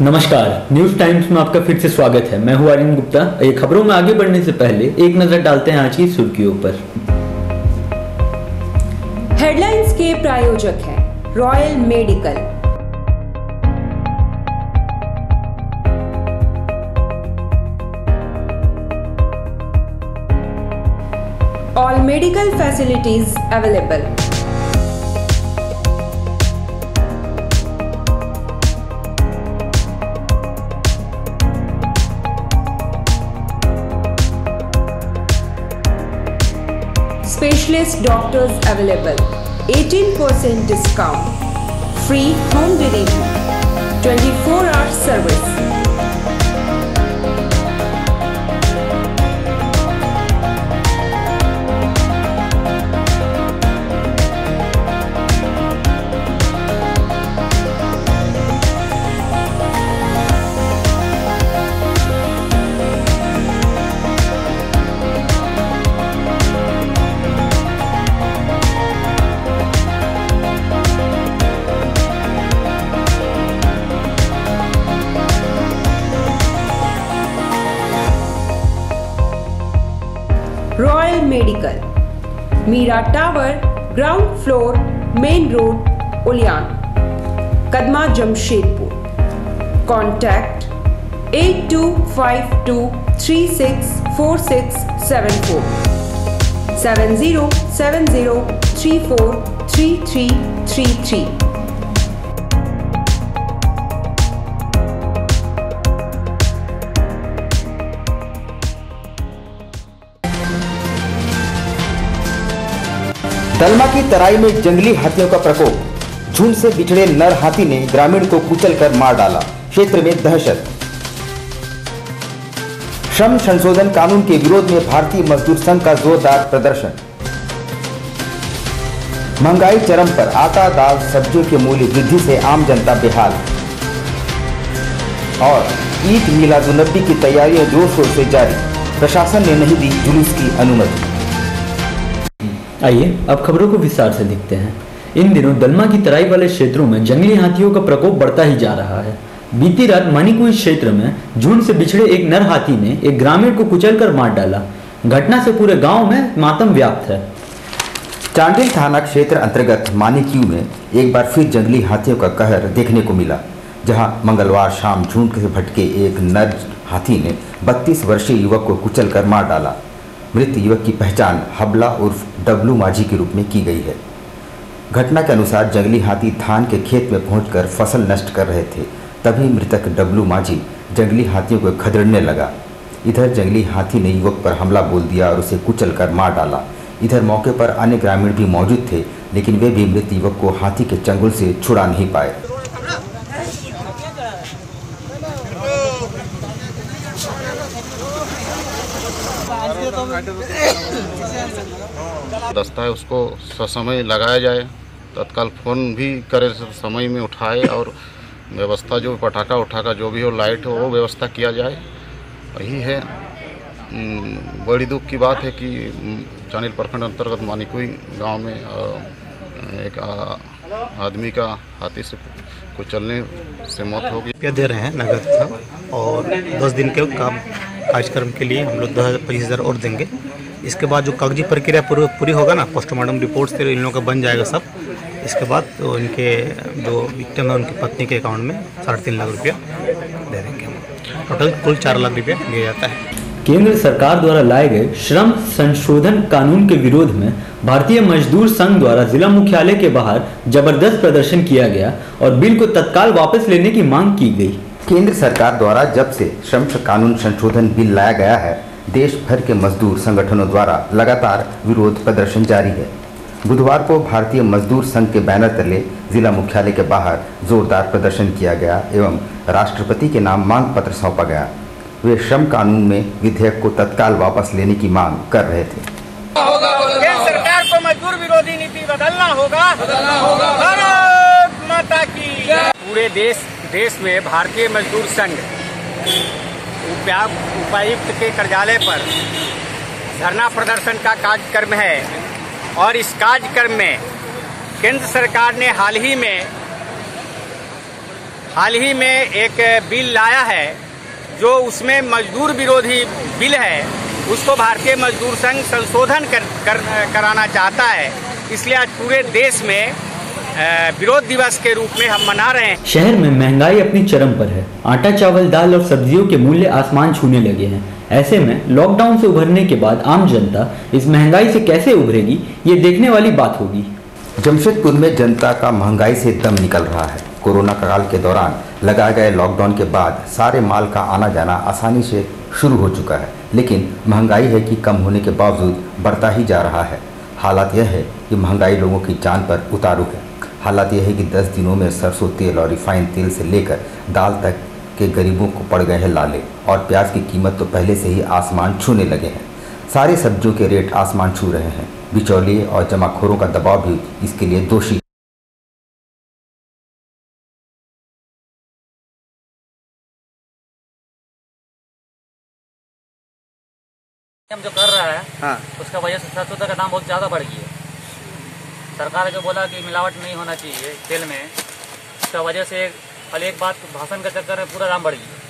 नमस्कार, news times में आपका फिर से स्वागत है। मैं हूं आर्यन गुप्ता। ये खबरों में आगे बढ़ने से पहले एक नजर डालते हैं आज की सुर्खियों पर। हेडलाइंस के प्रायोजक हैं royal medical. All medical facilities available. Specialist doctors available. 18% discount. Free home delivery. 24-hour service. Royal medical, Meera tower, ground floor, main road, Uliyan, Kadma, Jamshedpur. Contact 8252364674 7070343333। Dalma की तराई में जंगली हाथियों का प्रकोप। झुंड से बिछड़े नर हाथी ने ग्रामीण को कुचलकर मार डाला। क्षेत्र में दहशत। श्रम संशोधन कानून के विरोध में भारतीय मजदूर संघ का जोरदार प्रदर्शन। महंगाई चरम पर, आटा, दाल, सब्जियों के मूल्य वृद्धि से आम जनता बेहाल। और ईद मिलादुन्नबी की तैयारियां जोर शोर से जारी। प्रशासन ने नहीं दी जुलूस की अनुमति। आइए अब खबरों को विस्तार से देखते हैं। इन दिनों दलमा की तराई वाले क्षेत्रों में जंगली हाथियों का प्रकोप बढ़ता ही जा रहा है। बीती रात मणिकुई क्षेत्र में झुंड से बिछड़े एक नर हाथी ने एक ग्रामीण को कुचलकर मार डाला। घटना से पूरे गांव में मातम व्याप्त है। चांडिल थाना क्षेत्र अंतर्गत मानिक्यू में एक बार फिर जंगली हाथियों का कहर देखने को मिला, जहां मंगलवार शाम झुंड से भटके एक नर हाथी ने 32 वर्षीय युवक को कुचलकर मार डाला। मृत युवक की पहचान हबला उर्फ डब्लू माझी के रूप में की गई है। घटना के अनुसार जंगली हाथी धान के खेत में पहुंचकर फसल नष्ट कर रहे थे, तभी मृतक डब्लू माझी जंगली हाथियों को खदेड़ने लगा। इधर जंगली हाथी ने युवक पर हमला बोल दिया और उसे कुचलकर मार डाला। इधर मौके पर अन्य ग्रामीण भी मौजूद थे, लेकिन वे भी मृत युवक को हाथी के चंगुल से छुड़ा नहीं पाए। दस्ता है उसको ससमय लगाया जाए, तत्काल फ़ोन भी करे, समय में उठाए और व्यवस्था जो पटाखा उठाखा जो भी हो, लाइट हो, वो व्यवस्था किया जाए। यही है। बड़ी दुख की बात है कि चांडिल प्रखंड अंतर्गत मानिकुई गांव में एक आदमी का हाथी से कुचलने से मौत हो गई। रुपया दे रहे हैं नगद का, और 10 दिन के कार्यक्रम के लिए हम लोग 25,000 और देंगे। इसके बाद जो कागजी प्रक्रिया पूरी होगा ना, पोस्टमार्टम रिपोर्ट से इन लोगों का बन जाएगा सब। इसके बाद तो इनके जो विक्टिम है उनकी पत्नी के अकाउंट में 3.5 लाख रुपया दे देंगे। टोटल कुल 4 लाख रुपया दिया जाता है। केंद्र सरकार द्वारा लाए गए श्रम संशोधन कानून के विरोध में भारतीय मजदूर संघ द्वारा जिला मुख्यालय के बाहर जबरदस्त प्रदर्शन किया गया और बिल को तत्काल वापस लेने की मांग की गई। केंद्र सरकार द्वारा जब से श्रम कानून संशोधन बिल लाया गया है, देश भर के मजदूर संगठनों द्वारा लगातार विरोध प्रदर्शन जारी है। बुधवार को भारतीय मजदूर संघ के बैनर तले जिला मुख्यालय के बाहर जोरदार प्रदर्शन किया गया एवं राष्ट्रपति के नाम मांग पत्र सौंपा गया। वे श्रम कानून में विधेयक को तत्काल वापस लेने की मांग कर रहे थे। केंद्र सरकार को मजदूर विरोधी नीति बदलना होगा। भारत माता की। पूरे देश में भारतीय मजदूर संघ उपायुक्त के कार्यालय पर धरना प्रदर्शन का कार्यक्रम है और इस कार्यक्रम में केंद्र सरकार ने हाल ही में हाल ही में एक बिल लाया है जो उसमें मजदूर विरोधी बिल है, उसको भारतीय मजदूर संघ संशोधन कराना चाहता है। इसलिए आज पूरे देश में विरोध दिवस के रूप में हम मना रहे हैं। शहर में महंगाई अपनी चरम पर है। आटा, चावल, दाल और सब्जियों के मूल्य आसमान छूने लगे हैं। ऐसे में लॉकडाउन से उभरने के बाद आम जनता इस महंगाई से कैसे उभरेगी, ये देखने वाली बात होगी। जमशेदपुर में जनता का महंगाई से दम निकल रहा है। कोरोना काल के दौरान लगाए गए लॉकडाउन के बाद सारे माल का आना जाना आसानी से शुरू हो चुका है, लेकिन महंगाई है कि कम होने के बावजूद बढ़ता ही जा रहा है। हालात यह है कि महंगाई लोगों की जान पर उतारू है। हालात यह है कि 10 दिनों में सरसों तेल और रिफाइंड तेल से लेकर दाल तक के गरीबों को पड़ गए हैं लाले, और प्याज की कीमत तो पहले से ही आसमान छूने लगे हैं। सारे सब्जियों के रेट आसमान छू रहे हैं। बिचौलिए और जमाखोरों का दबाव भी इसके लिए दोषी। हम जो कर रहा है हाँ। उसका वजह से सरसों का दाम बहुत ज़्यादा बढ़ गई है। सरकार ने जो बोला कि मिलावट नहीं होना चाहिए तेल में, उसका वजह से कल एक बात भाषण के चक्कर में पूरा दाम बढ़ गया।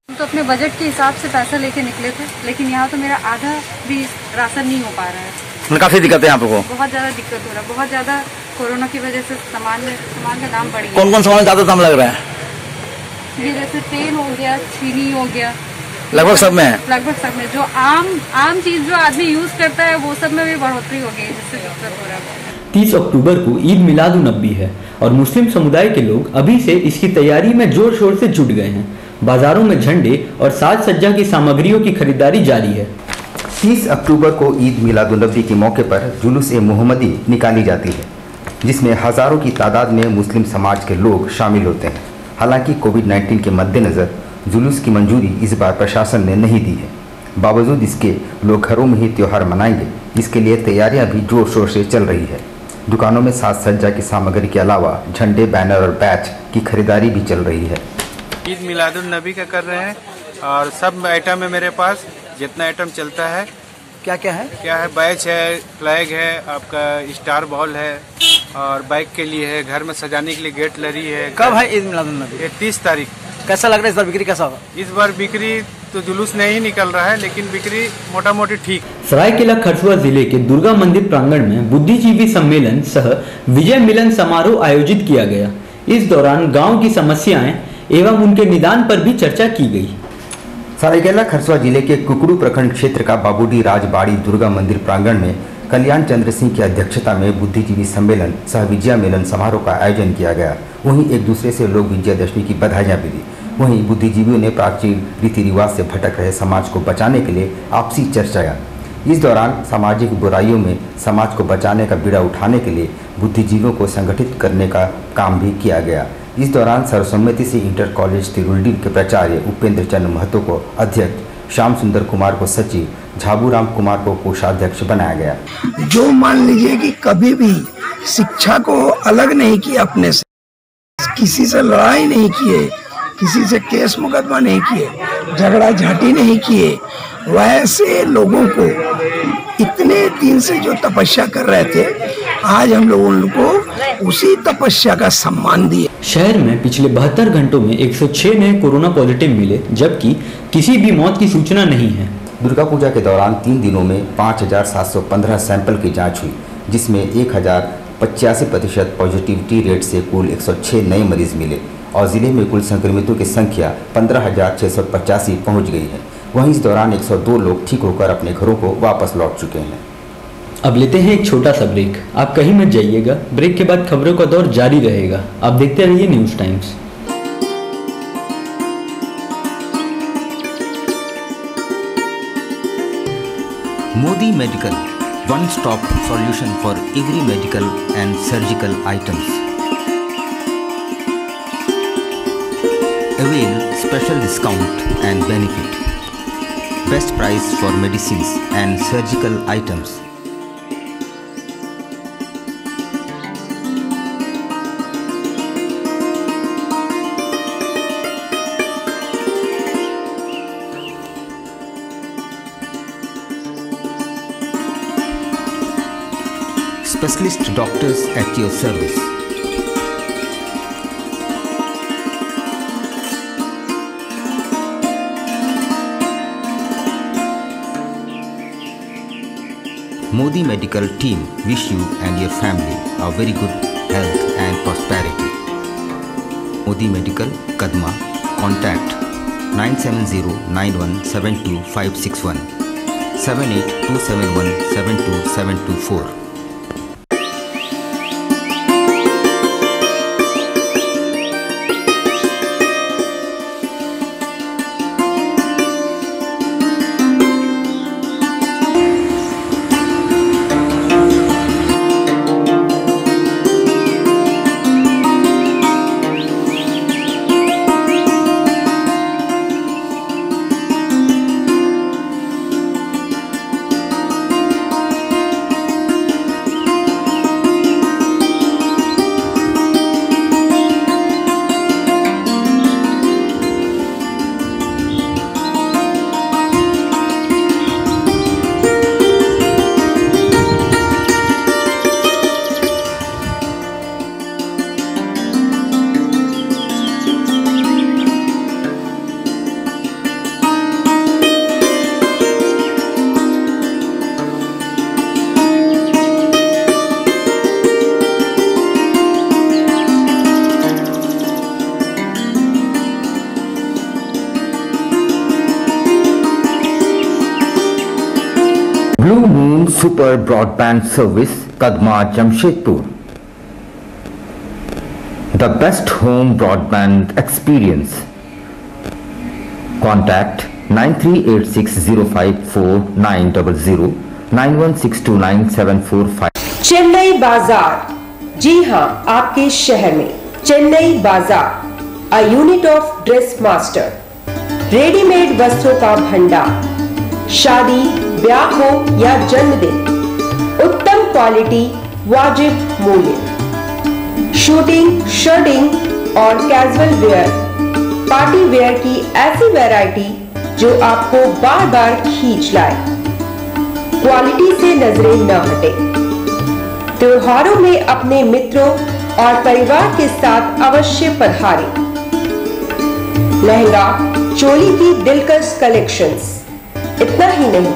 हम तो अपने बजट के हिसाब से पैसा लेके निकले थे, लेकिन यहाँ तो मेरा आधा भी राशन नहीं हो पा रहा है। काफी दिक्कत है यहाँ पे, बहुत ज़्यादा दिक्कत हो रहा है। बहुत ज़्यादा कोरोना की वजह से सामान का दाम बढ़ गया। कौन कौन सामान ज़्यादा दाम लग रहा है? ये जैसे तेल हो गया, चीनी हो गया, लगभग सब में है। लगभग सब में जो आम चीज जो आदमी यूज करता है वो सब में भी बढ़ोतरी हो गई, जिससे दिक्कत हो रहा है। 30 अक्टूबर को ईद मिलादुन्नबी है और मुस्लिम समुदाय के लोग अभी से इसकी तैयारी में जोर शोर से जुट गए हैं। बाजारों में झंडे और साज सज्जा की सामग्रियों की खरीदारी जारी है। 30 अक्टूबर को ईद मिलादुन्नबी के मौके पर जुलूस-ए-मोहम्मदी निकाली जाती है, जिसमें हजारों की तादाद में मुस्लिम समाज के लोग शामिल होते हैं। हालांकि कोविड-19 के मद्देनज़र जुलूस की मंजूरी इस बार प्रशासन ने नहीं दी है। बावजूद इसके लोग घरों में ही त्यौहार मनाएंगे। इसके लिए तैयारियां भी जोर शोर से चल रही है। दुकानों में साज सज्जा की सामग्री के अलावा झंडे, बैनर और बैच की खरीदारी भी चल रही है। ईद मिलादुन्नबी का कर रहे हैं और सब आइटम है मेरे पास, जितना आइटम चलता है। क्या क्या है? बैच है, फ्लैग है, आपका स्टार बॉल है और बाइक के लिए है, घर में सजाने के लिए गेट लरी है। कब है ईद मिलादुन्नबी? 30 तारीख। कैसा लग रहा है इस बार बिक्री कैसा होगा? इस बार बिक्री तो जुलूस नहीं निकल रहा है, लेकिन बिक्री मोटा मोटी ठीक। सरायकेला खरसुआ जिले के दुर्गा मंदिर प्रांगण में बुद्धिजीवी सम्मेलन सह विजय मिलन समारोह आयोजित किया गया। इस दौरान गांव की समस्याएं एवं उनके निदान पर भी चर्चा की गई। सरायकेला खरसुआ जिले के कुकड़ू प्रखंड क्षेत्र का बाबूडी राजबाड़ी दुर्गा मंदिर प्रांगण में कल्याण चंद्र सिंह की अध्यक्षता में बुद्धिजीवी सम्मेलन सह विजय मिलन समारोह का आयोजन किया गया। वहीं एक दूसरे से लोग विजयादशमी की बधाइयां भी दी। वहीं बुद्धिजीवियों ने प्राचीन रीति रिवाज से भटक रहे समाज को बचाने के लिए आपसी चर्चाएं। इस दौरान सामाजिक बुराइयों में समाज को बचाने का बीड़ा उठाने के लिए बुद्धिजीवियों को संगठित करने का काम भी किया गया। इस दौरान सर्वसम्मति से इंटर कॉलेज तिरुल्डी के प्राचार्य उपेंद्र चंद्र महतो को अध्यक्ष, श्याम सुंदर कुमार को सचिव, झाबूराम कुमार को कोषाध्यक्ष बनाया गया। जो मान लीजिए कि कभी भी शिक्षा को अलग नहीं किया, अपने से किसी से लड़ाई नहीं किए, किसी से केस मुकदमा नहीं किए, झगड़ा झाटी नहीं किए, वैसे लोगों को इतने दिन से जो तपस्या कर रहे थे, आज हम लोग उनको उसी तपस्या का सम्मान दिए। शहर में पिछले 72 घंटों में 106 नए कोरोना पॉजिटिव मिले, जबकि किसी भी मौत की सूचना नहीं है। दुर्गा पूजा के दौरान 3 दिनों में 5715 सैंपल की जांच हुई, जिसमें 1085% पॉजिटिविटी रेट से कुल 106 नए मरीज मिले और जिले में कुल संक्रमितों की संख्या 15,685 पहुंच गई है। वहीं इस दौरान 102 लोग ठीक होकर अपने घरों को वापस लौट चुके हैं। अब लेते हैं एक छोटा सा ब्रेक। आप कहीं मत जाइएगा, ब्रेक के बाद खबरों का दौर जारी रहेगा। आप देखते रहिए news times. Modi medical, one stop solution for every medical and surgical items. Avail special discount and benefit. Best price for medicines and surgical items. Specialist doctors at your service. Modi Medical team wish you and your family a very good health and prosperity. Modi Medical, Kadma. Contact 9709172561 7827172724. Blue Moon Super Broadband Service, Kadma, Jamshedpur. The best home broadband experience. Contact 9386054900 91629745. Chennai बाजार, जी हाँ, आपके शहर में चेन्नई बाजार, a unit of dress master, readymade वस्त्रों का भंडार, शादी, ब्याह हो या जन्मदिन, उत्तम क्वालिटी, वाजिब मूल्य, शूटिंग, शर्टिंग और कैजुअल वेयर, पार्टी वेयर की ऐसी वैरायटी जो आपको बार बार खींच लाए, क्वालिटी से नजरें न हटे। त्योहारों में अपने मित्रों और परिवार के साथ अवश्य पधारें। लहंगा, चोली की दिलकश कलेक्शंस, इतना ही नहीं,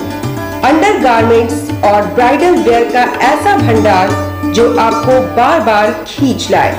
अंडरगारमेंट्स और ब्राइडल वेयर का ऐसा भंडार जो आपको बार बार खींच लाए।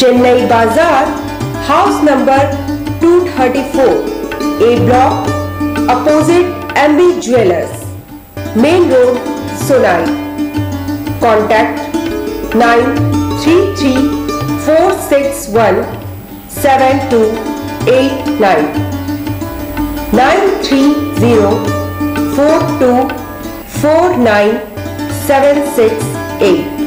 चेन्नई बाजार, house number 234, A block, opposite MB jewellers, main road, Sonai. Contact 9334617289 93042497768।